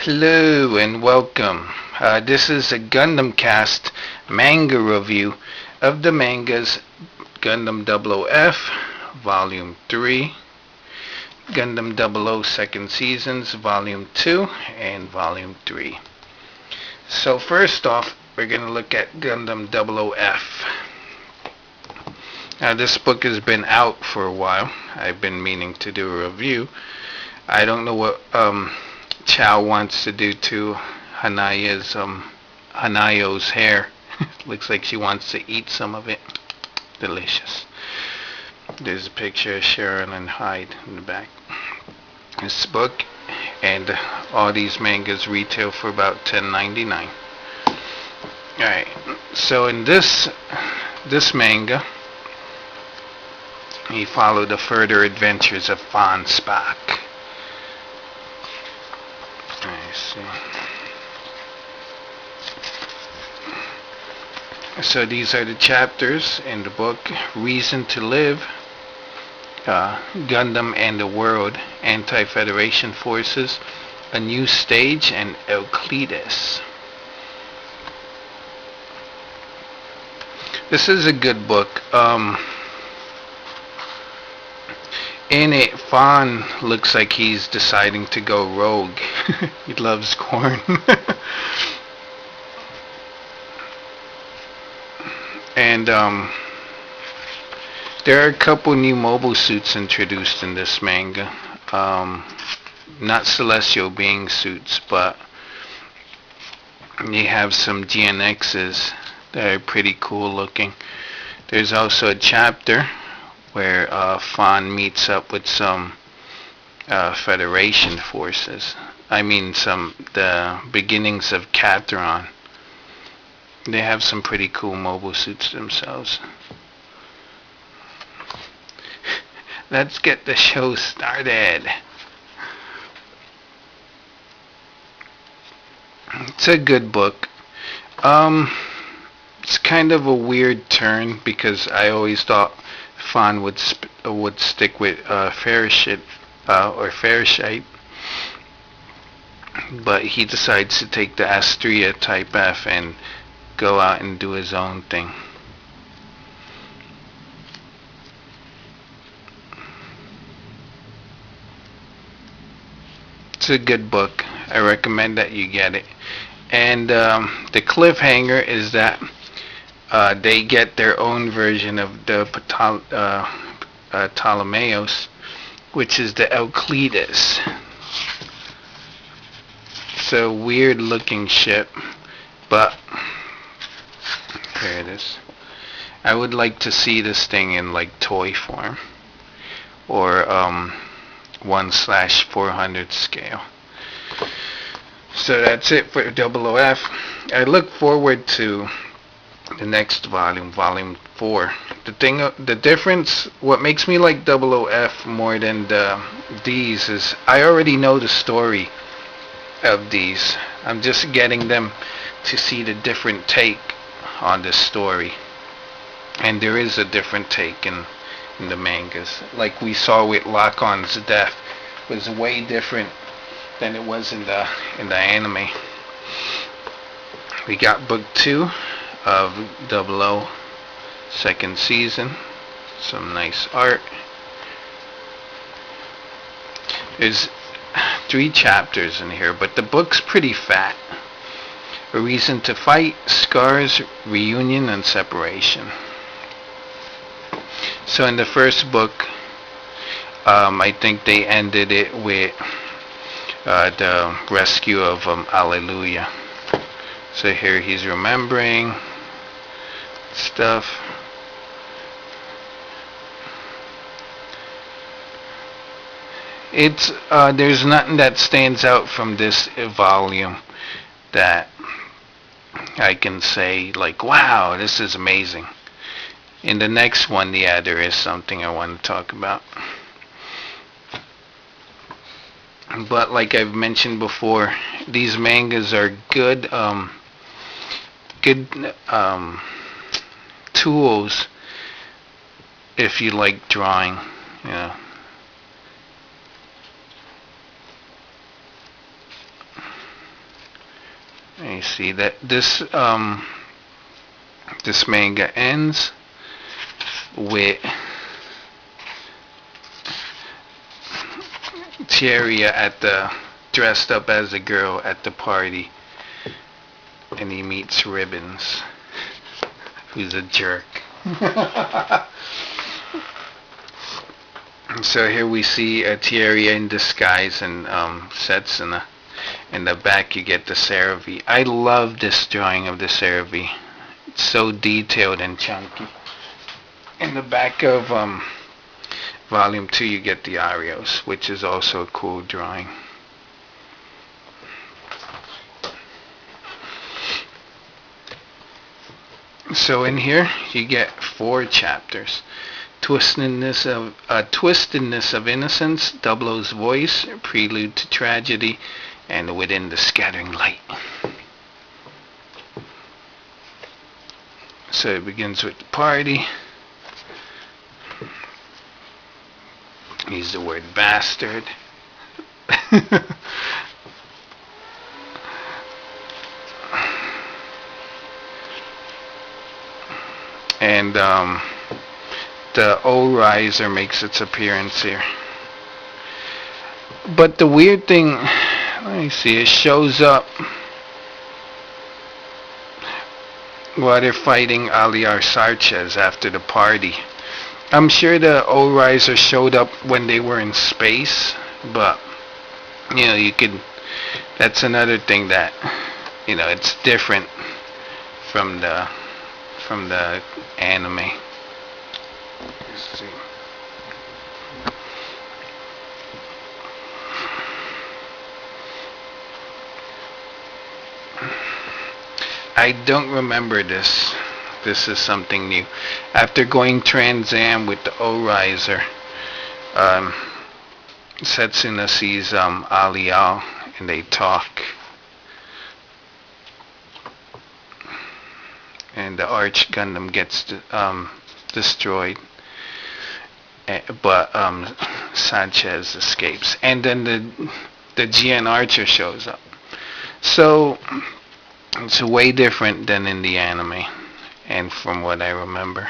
Hello and welcome. This is a GundamCast manga review of the mangas Gundam F, Volume 3, Gundam 00 Second Seasons, Volume 2, and Volume 3. So first off, we're going to look at Gundam F. Now this book has been out for a while. I've been meaning to do a review. I don't know what Chow wants to do to Hanayo's hair. Looks like she wants to eat some of it. Delicious. There's a picture of Sharon and Hyde in the back. This book and all these mangas retail for about $10.99. Alright, so in this manga, we follow the further adventures of Von Spock. I see. So these are the chapters in the book: Reason to Live, Gundam and the World, Anti-Federation Forces, A New Stage, and Euclides. This is a good book. In it, Fawn looks like he's deciding to go rogue. He loves corn. And there are a couple new mobile suits introduced in this manga. Not celestial being suits, but you have some GNXs that are pretty cool looking. There's also a chapter where Fawn meets up with some Federation forces. I mean, the beginnings of Catron. They have some pretty cool mobile suits themselves. Let's get the show started. It's a good book. It's kind of a weird turn because I always thought Fawn would stick with Farishite, but he decides to take the Astrea Type F and go out and do his own thing. It's a good book. I recommend that you get it. And the cliffhanger is that they get their own version of the Ptolemaios, which is the Euclides. It's a weird looking ship, but here it is. I would like to see this thing in like toy form or 1/400 scale. So that's it for F. I look forward to the next volume, Volume 4. The difference, what makes me like F more than these is I already know the story of these. I'm just getting them to see the different take on this story. And there is a different take in the mangas. Like we saw with Lock-On's death, was way different than it was in the anime. We got book 2 of 00 Second Season. Some nice art. There's 3 chapters in here, but the book's pretty fat. A Reason to Fight, Scars, Reunion, and Separation. So in the first book, I think they ended it with the rescue of Alleluia. So here he's remembering stuff. It's there's nothing that stands out from this volume that I can say like, wow, this is amazing. In the next one, yeah, there is something I want to talk about. But like I've mentioned before, these mangas are good tools if you like drawing. Yeah. You see that this manga ends with Cheria dressed up as a girl at the party, and he meets Ribbons, who's a jerk. So here we see a Cheria in disguise and Setsuna. In the back you get the Cerevi. I love this drawing of the Cerevi. It's so detailed and chunky. In the back of Volume 2 you get the Arios, which is also a cool drawing. So in here you get 4 chapters. Twistedness of Innocence, Double O's Voice, Prelude to Tragedy, and Within the Scattering Light. So it begins with the party. Use the word bastard. And the O-Riser makes its appearance here. But the weird thing, let me see, it shows up while they're fighting Aliar Sarchez after the party. I'm sure the O-Riser showed up when they were in space, but you could, that's another thing that, it's different from the anime. Let's see. I don't remember this. This is something new. After going Trans Am with the O-Riser, Setsuna sees Alial and they talk. And the Arch Gundam gets destroyed. But Sanchez escapes. And then the GN Archer shows up. So it's way different than in the anime, and from what I remember.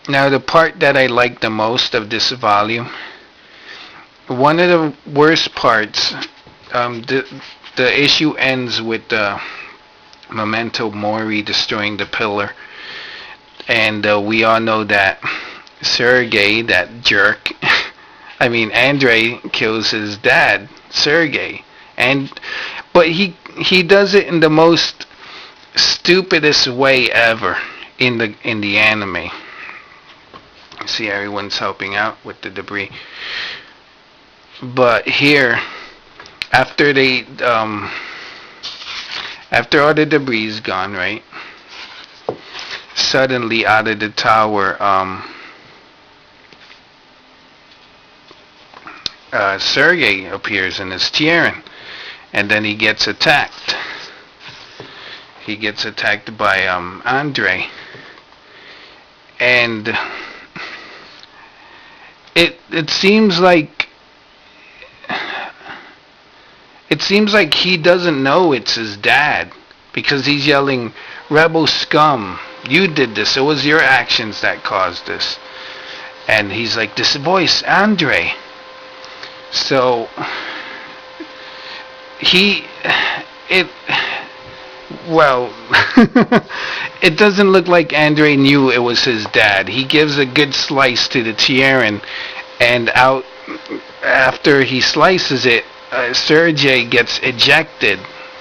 Now the part that I like the most of this volume, one of the worst parts, the issue ends with the Memento Mori destroying the pillar, and we all know that Sergei, that jerk, Andrei kills his dad, Sergei, but he does it in the most stupidest way ever in the anime. See, everyone's helping out with the debris. But here, after all the debris is gone, right? Suddenly, out of the tower, Sergei appears in his Tieran. And then he gets attacked. He gets attacked by Andre. And it seems like he doesn't know it's his dad, because he's yelling, "Rebel scum, you did this. It was your actions that caused this." And he's like, "This voice, Andre." So it doesn't look like Andre knew it was his dad. He gives a good slice to the Tieran, and after he slices it, Sergei gets ejected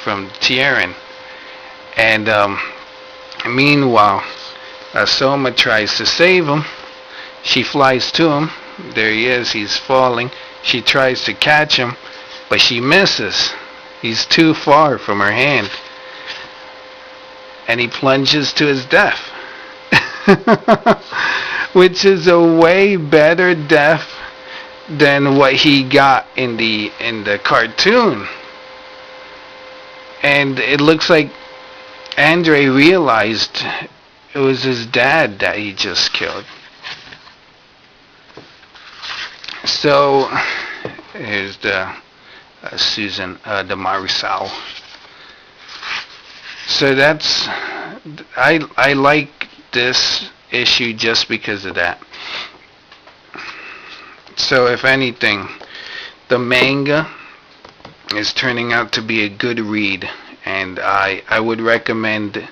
from Tieran. And meanwhile, Soma tries to save him. She flies to him. There he is. He's falling. She tries to catch him, but she misses. He's too far from her hand. And he plunges to his death. Which is a way better death than what he got in the cartoon. And it looks like Andre realized it was his dad that he just killed. So here's the Susan, the Marisal. So that's I like this issue just because of that. So if anything, the manga is turning out to be a good read, and I would recommend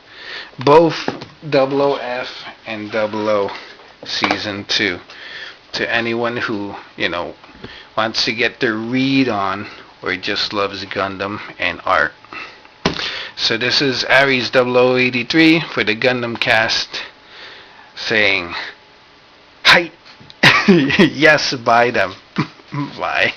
both Double O F and Double O Season 2 to anyone who, wants to get their read on or just loves Gundam and art. So this is Aries 0083 for the Gundam Cast saying, hi! Yes, buy them. Bye.